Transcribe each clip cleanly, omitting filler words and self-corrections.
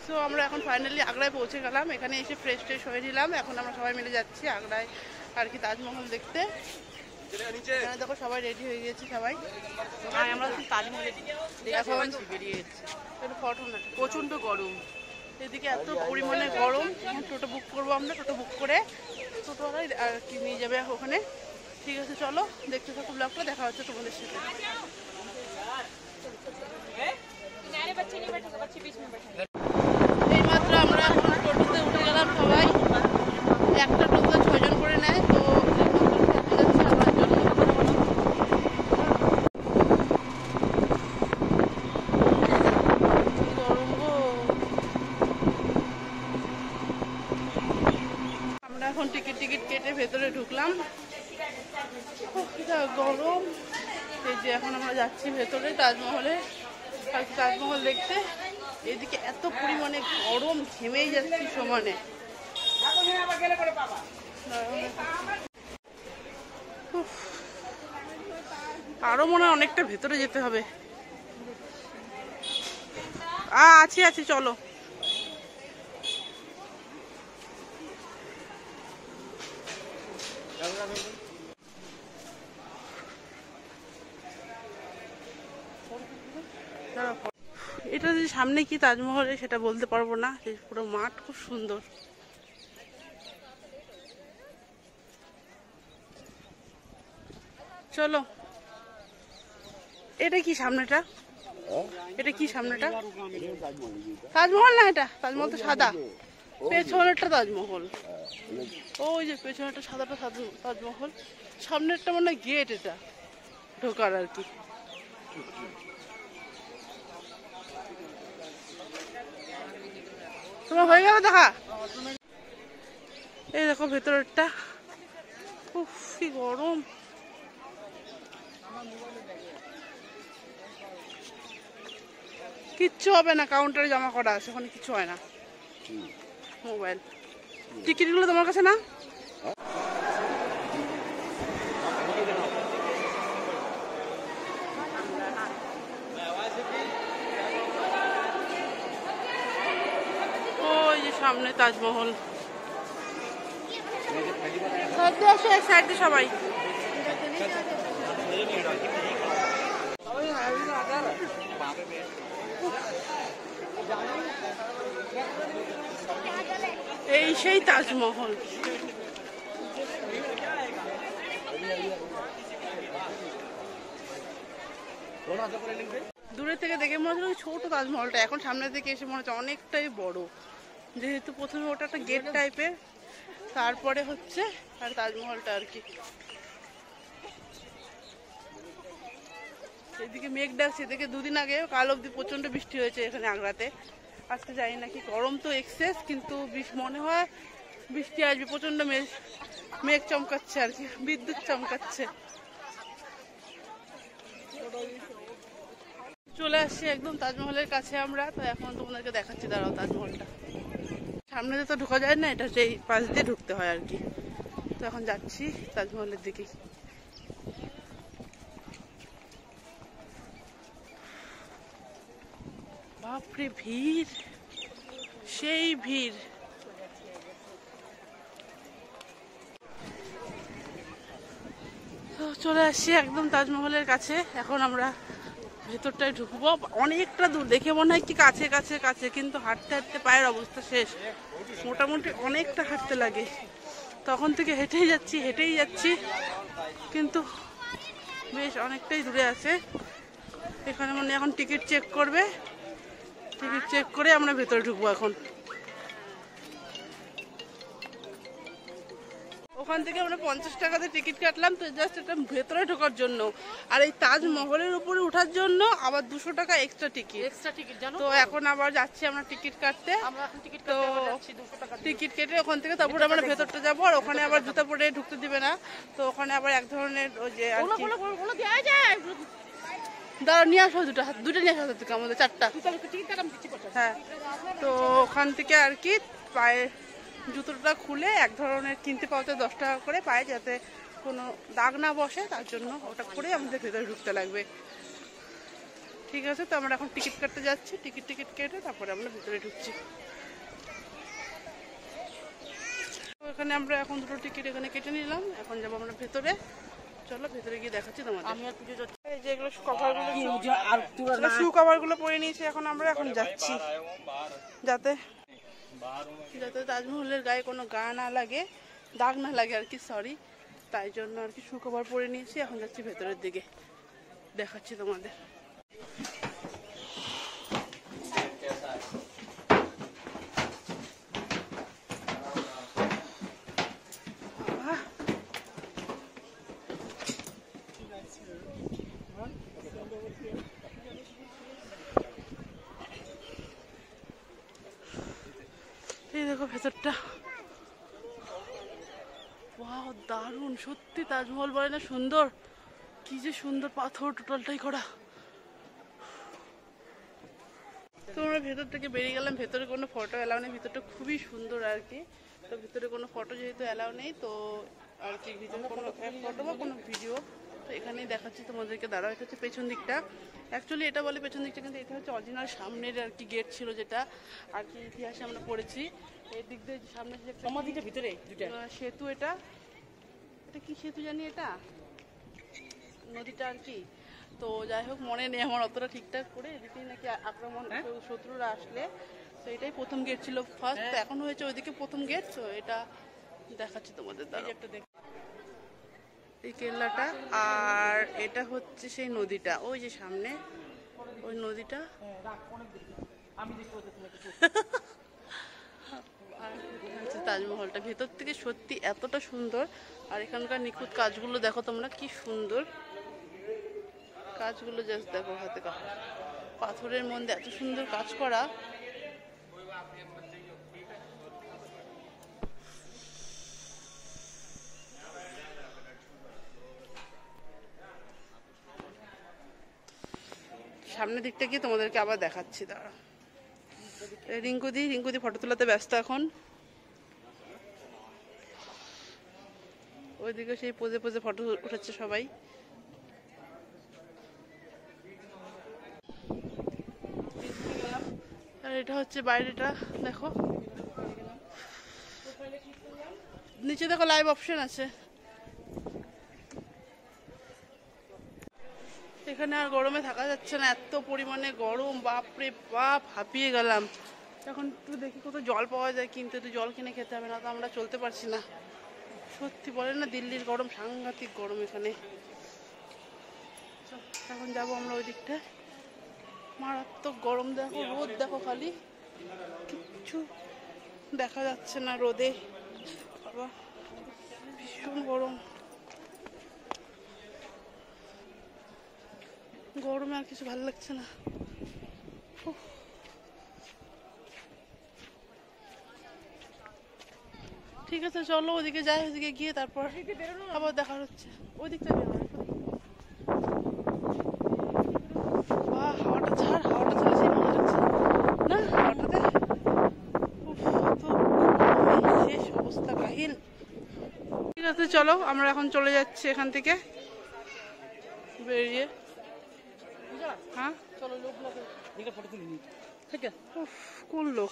So আমরা এখন finally আগ্রায় পৌঁছে গেলাম। এখানে এসে ফ্রেশ ট্রেশ হয়ে নিলাম। এখন আমরা সবাই মিলে যাচ্ছি আগ্রায় আর কি তাজমহল দেখতে। দেখো সবাই রেডি হয়ে গেছে, সবাই আমরা তাজমহল এখন বেরিয়ে যাচ্ছি। ফটো না, প্রচণ্ড গরম এদিকে, এত পরিমাণে গরম। টোটো বুক করবো আমরা, টোটো বুক করে টোটোওয়ালাই আর কি নিয়ে যাবে ওখানে। ঠিক আছে, চলো দেখতে থাকো ব্লগটা, দেখা হচ্ছে তোমাদের সাথে। এইমাত্র আমরা এখন টোটোতে উঠে গেলাম সবাই। একটা টোটোতে 6 জন করে নেয়, তো আমরা এখন টিকিট কেটে ভেতরে ঢুকলাম। গরম। এই যে এখন আমরা যাচ্ছি ভেতরে তাজমহলে, তাজমহল দেখতে। এদিকে এত পরিমাণে গরম, ঘেমেই যাচ্ছি সমানে। আরো মনে হয় অনেকটা ভেতরে যেতে হবে। আছি চলো। এটা যে সামনে কি তাজমহলে সেটা বলতে পারবো না, পুরো মাঠ খুব সুন্দর। চলো। এটা কি সামনেটা? এটা কি সামনেটা? তাজমহল না, এটা তাজমহল তো সাদা, পেছনেরটা তাজমহল। ওই যে পেছনেরটা সাদাটা তাজমহল, সামনেরটা মনে হয় গেট, এটা ঢোকার আর কি। তোমার হয়ে গেল দেখা? এই দেখো ভেতরেরটা, উফ কি গরম। কিচ্ছু হবে না, কাউন্টারে জমা করা আছে, ওখানে কিছু হয় না। মোবাইল টিকিটগুলো তোমার কাছে না? ওই যে সামনে তাজমহল। সবাই এই সেই তাজমহল। দূরে থেকে দেখে মনে হচ্ছে ছোট তাজমহলটা, এখন সামনে থেকে এসে মনে হচ্ছে অনেকটাই বড়। যেহেতু প্রথমে ওটা একটা গেট টাইপের, তারপরে হচ্ছে আর তাজমহলটা আর কি। এদিকে মেঘ ডাকছে, এদিকে দুদিন আগে কাল অব্দি প্রচন্ড বৃষ্টি হয়েছে এখানে আগ্রাতে। আজকে জানি না কি, গরম তো এক্সেস, কিন্তু মনে হয় বৃষ্টি আসবে। প্রচন্ড মেঘ চমকাচ্ছে আর কি, বিদ্যুৎ চমকাচ্ছে। চলে আসছি একদম তাজমহলের কাছে আমরা, তো এখন তোমাদেরকে দেখাচ্ছি, দাঁড়াও তাজমহলটা। সামনে তো ঢোকা যায় না, এটা সেই পাশ দিয়ে ঢুকতে হয় আর কি। তো এখন যাচ্ছি তাজমহলের দিকে। বাপরে ভিড়, সেই ভিড়। তো চলে আসছি একদম তাজমহলের কাছে। এখন আমরা ভেতরটায় ঢুকবো। অনেকটা দূর, দেখে মনে হয় কি কাছে কাছে কাছে, কিন্তু হাঁটতে হাঁটতে পায়ের অবস্থা শেষ। মোটামুটি অনেকটা হাঁটতে লাগে। তখন থেকে হেঁটেই যাচ্ছি, কিন্তু বেশ অনেকটাই দূরে আছে। এখানে মানে এখন টিকিট চেক করবে, টিকিট চেক করে আমরা ভেতরে ঢুকবো এখন। ওখান থেকে আমরা 50 টাকাতে টিকিট কাটলাম, তো জাস্ট এটা ভেতরে ঢোকার জন্য। আর এই তাজমহলের উপরে ওঠার জন্য আবার 200 টাকা এক্সট্রা টিকিট জানো। তো এখন আবার যাচ্ছি আমরা টিকিট কাটতে। তো টিকিট কেটে ওখান থেকে তারপরে আমরা ভেতরটা যাবো। আর ওখানে আবার জুতা পরে ঢুকতে দিবে না, তো ওখানে আবার এক ধরনের ওই যে দাঁড়া নিয়ে আসো, দুটো নিয়ে আসো থেকে আমাদের 4টা। হ্যাঁ, তো ওখান থেকে আর কি পায়ে জুতোটা খুলে এক ধরনের কিনতে পাওয়া যায় 10 টাকা করে, পায়ে যাতে কোনো দাগ না বসে, তার জন্য ওটা করে আমাদের ভেতরে ঢুকতে লাগবে। ঠিক আছে, তো আমরা এখন টিকিট কাটতে যাচ্ছি। টিকিট কেটে তারপরে আমরা ভিতরে ঢুকছি। এখানে আমরা এখন দুটো টিকিট এখানে কেটে নিলাম, এখন যাবো আমরা ভেতরে। চলো ভেতরে গিয়ে দেখাচ্ছি তোমাদের। আমি আর পুজো যাচ্ছি। এই যে এগুলো শু কভারগুলো পরে নিয়েছি, এখন যাচ্ছি যাতে তাজমহলের গায়ে কোনো গা না লাগে, দাগ না লাগে আর কি, সরি, তাই জন্য আর কি শু কভার পরে নিয়েছি। এখন যাচ্ছি ভেতরের দিকে, দেখাচ্ছি তোমাদের। এই দেখো ভেতরটা, ওয়াও দারুণ সত্যি, তাজমহল বলে না সুন্দর, কি যে সুন্দর পাথর টোটালটাই করা। তো আমরা ভেতর থেকে বেরিয়ে গেলাম, ভেতরে কোনো ফটো অ্যালাউ নেই, ভিতরটা খুবই সুন্দর আর কি। তো ভিতরে কোনো ফটো যেহেতু অ্যালাউ নেই, তো আর কি ভিতরে কোনো ফটো বা কোনো ভিডিও, তো এখানেই দেখাচ্ছি তোমাদেরকে। দাঁড়াও, এটা হচ্ছে পেছন দিকটা, অ্যাকচুয়ালি এটা বলে পেছন দিকটা, কিন্তু এটা হচ্ছে অরিজিনাল সামনের আর কি গেট ছিল, যেটা আর কি ইতিহাসে আমরা পড়েছি। এই দিক দিয়ে সামনে যে সমাধিটা ভিতরে সেতু, এটা কি সেতু জানি, এটা নদীটা আর কি। তো যাই হোক, মনে নেই আমার অতটা ঠিকঠাক করে। এদিকেই নাকি আক্রমণ, শত্রুরা আসলে, তো এটাই প্রথম গেট ছিল ফার্স্ট, তো এখন হয়েছে ওইদিকে প্রথম গেট। তো এটা দেখাচ্ছি তোমাদের, এই কেল্লাটা। আর এটা হচ্ছে সেই নদীটা, ওই যে সামনে ওই নদীটা। আর হচ্ছে তাজমহলটা ভেতর থেকে সত্যি এতটা সুন্দর। আর এখানকার নিখুঁত কাজগুলো দেখো তোমরা, কি সুন্দর কাজগুলো, জাস্ট দেখো, হাতে পাথরের মধ্যে এত সুন্দর কাজ করা। সামনের দিকটা গিয়ে তোমাদেরকে আবার দেখাচ্ছি, দাঁড়া। রিঙ্কুদি ফটো তোলাতে ব্যস্ত এখন। ওইদিকে সেই পোজে ফটো উঠাচ্ছে সবাই। আর এটা হচ্ছে বাইরেটা, দেখো নিচে দেখো লাইভ অপশন আছে। এখানে আর গরমে থাকা যাচ্ছে না, এত পরিমাণে গরম, বাপরে বাপ, হাঁপিয়ে গেলাম। এখন একটু দেখি কত জল পাওয়া যায়, কিন্তু একটু জল কিনে খেতে হবে, না তো আমরা চলতে পারছি না। সত্যি বলে না, দিল্লির গরম সাংঘাতিক গরম এখানে। এখন যাবো আমরা ওই দিকটা, মারাত্মক গরম, দেখো রোদ, দেখো খালি কিচ্ছু দেখা যাচ্ছে না রোদে, বাবা ভীষণ গরম। গরমে আর কিছু ভালো লাগছে না। ঠিক আছে চলো ওদিকে যাই, ওদিকে গিয়ে তারপর আবার দেখা হচ্ছে। ওই দিকটা হাওয়াটা ছাড়লে সেই মজা লাগছে না, হাওয়াটাতে শেষ অবস্থা কাহিল। ঠিক আছে চলো, আমরা এখন চলে যাচ্ছি এখান থেকে বেরিয়ে। হ্যাঁ চলো, কোন লোক?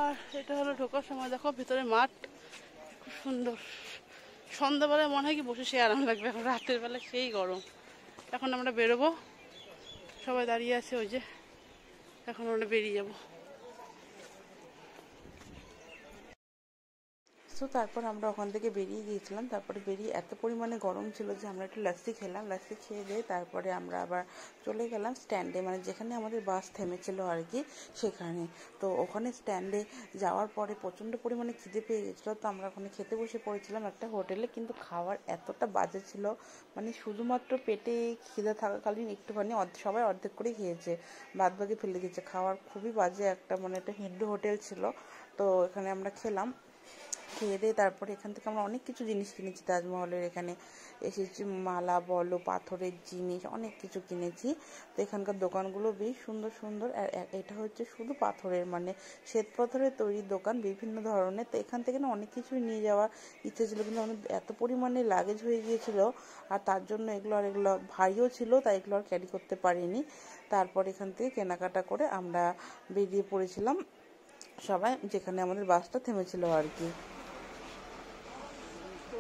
আর এটা হলো ঢোকার সময়, দেখো ভেতরে মাঠ খুব সুন্দর। সন্ধ্যাবেলায় মনে হয় কি বসে সে আরাম লাগবে, এখন রাতের বেলা সেই গরম। এখন আমরা বেরোবো, সবাই দাঁড়িয়ে আছে ওই যে, এখন আমরা বেরিয়ে যাবো। সো তারপর আমরা ওখান থেকে বেরিয়ে গিয়েছিলাম। তারপরে বেরিয়ে এত পরিমাণে গরম ছিল যে আমরা একটু লাস্সি খেলাম। লাস্সি খেয়ে দিয়ে তারপরে আমরা আবার চলে গেলাম স্ট্যান্ডে, মানে যেখানে আমাদের বাস থেমেছিল আর কি সেখানে। তো ওখানে স্ট্যান্ডে যাওয়ার পরে প্রচণ্ড পরিমাণে খিদে পেয়ে গেছিলো, তো আমরা ওখানে খেতে বসে পড়েছিলাম একটা হোটেলে। কিন্তু খাবার এতটা বাজে ছিল, মানে শুধুমাত্র পেটে খিদে থাকাকালীন একটুখানি সবাই অর্ধেক করে খেয়েছে, বাদ বাকি ফেলে দিয়েছে। খাবার খুবই বাজে একটা, মানে একটা হিন্দু হোটেল ছিল। তো এখানে আমরা খেলাম, খেয়ে দিয়ে তারপরে এখান থেকে আমরা অনেক কিছু জিনিস কিনেছি। তাজমহলের এখানে এসেছি, মালা বলো, পাথরের জিনিস অনেক কিছু কিনেছি। তো এখানকার দোকানগুলো বেশ সুন্দর সুন্দর। আর এটা হচ্ছে শুধু পাথরের মানে শ্বেত পাথরের তৈরি দোকান বিভিন্ন ধরনের। তো এখান থেকে না অনেক কিছুই নিয়ে যাওয়ার ইচ্ছে ছিল, কিন্তু আমাদের এত পরিমাণে লাগেজ হয়ে গিয়েছিল আর তার জন্য এগুলো ভারীও ছিল, তাই এগুলো আর ক্যারি করতে পারিনি। তারপর এখান থেকে কেনাকাটা করে আমরা বেরিয়ে পড়েছিলাম সবাই, যেখানে আমাদের বাসটা থেমেছিল আর কি।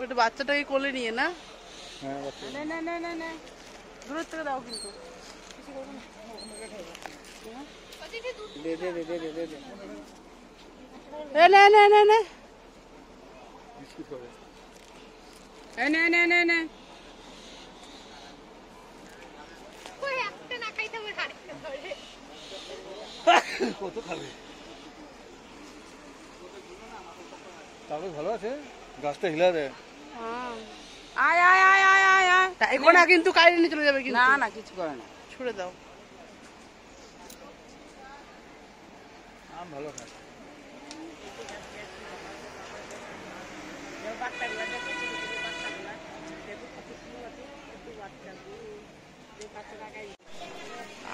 ওটা বাচ্চাটাকে কোলে নিয়ে না, দূরের থেকে দাও কিন্তু কত খাবে? তারপর ভালো আছে, গাছটা হিলা দেয়। আয় আয় আয় আয় আয় আয়, এখন না কিন্তু কাইরে নিয়ে চলে যাবে, কিন্তু না না কিছু করে না, ছুড়ে দাও। আম ভালো খায়।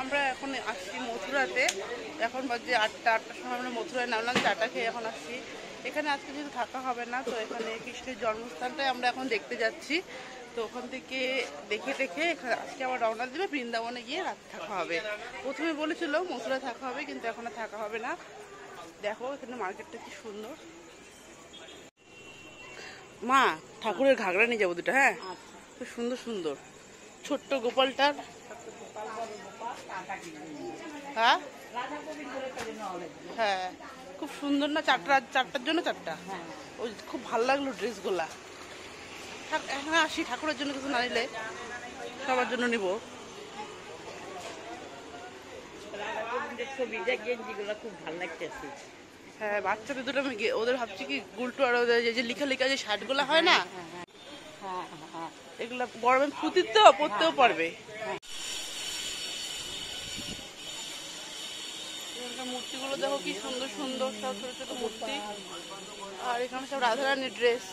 আমরা এখন আসছি মথুরাতে, এখন বাজে 8টার সময় আমরা মথুরায় নামলাম, চাটা খেয়ে এখন আসছি। এখানে আজকে যেহেতু থাকা হবে না, তো এখানে কৃষ্ণের জন্মস্থানটাই আমরা এখন দেখতে যাচ্ছি। তো ওখান থেকে দেখে আজকে আবার রওনা দেবে, বৃন্দাবনে গিয়ে রাত থাকা হবে। প্রথমে বলেছিল মথুরায় থাকা হবে, কিন্তু এখন আর থাকা হবে না। দেখো এখানে মার্কেটটা কি সুন্দর। মা ঠাকুরের ঘাগরা নিয়ে যাবো দুটো, হ্যাঁ খুব সুন্দর সুন্দর। ছোট্ট গোপালটার, হ্যাঁ হ্যাঁ খুব সুন্দর না, চারটার জন্য চারটা। ওই খুব ভালো লাগলো ড্রেসগুলা। হ্যাঁ আসি, ঠাকুরের জন্য কিছু না নিলে সবার জন্য নিব। খুব ভালো লাগতেছে। হ্যাঁ বাচ্চাদের দুটো আমি ওদের ভাবছি কি গুলটু আর ওদের যে লিখা লিখা যে শার্টগুলো হয় না, এগুলা গরমে পুঁতির তো পরতেও পারবে। মূর্তিগুলো দেখো কি সুন্দর সুন্দর, সব ছোট ছোট মূর্তি। আর এখানে সব রাধারানীর ড্রেস।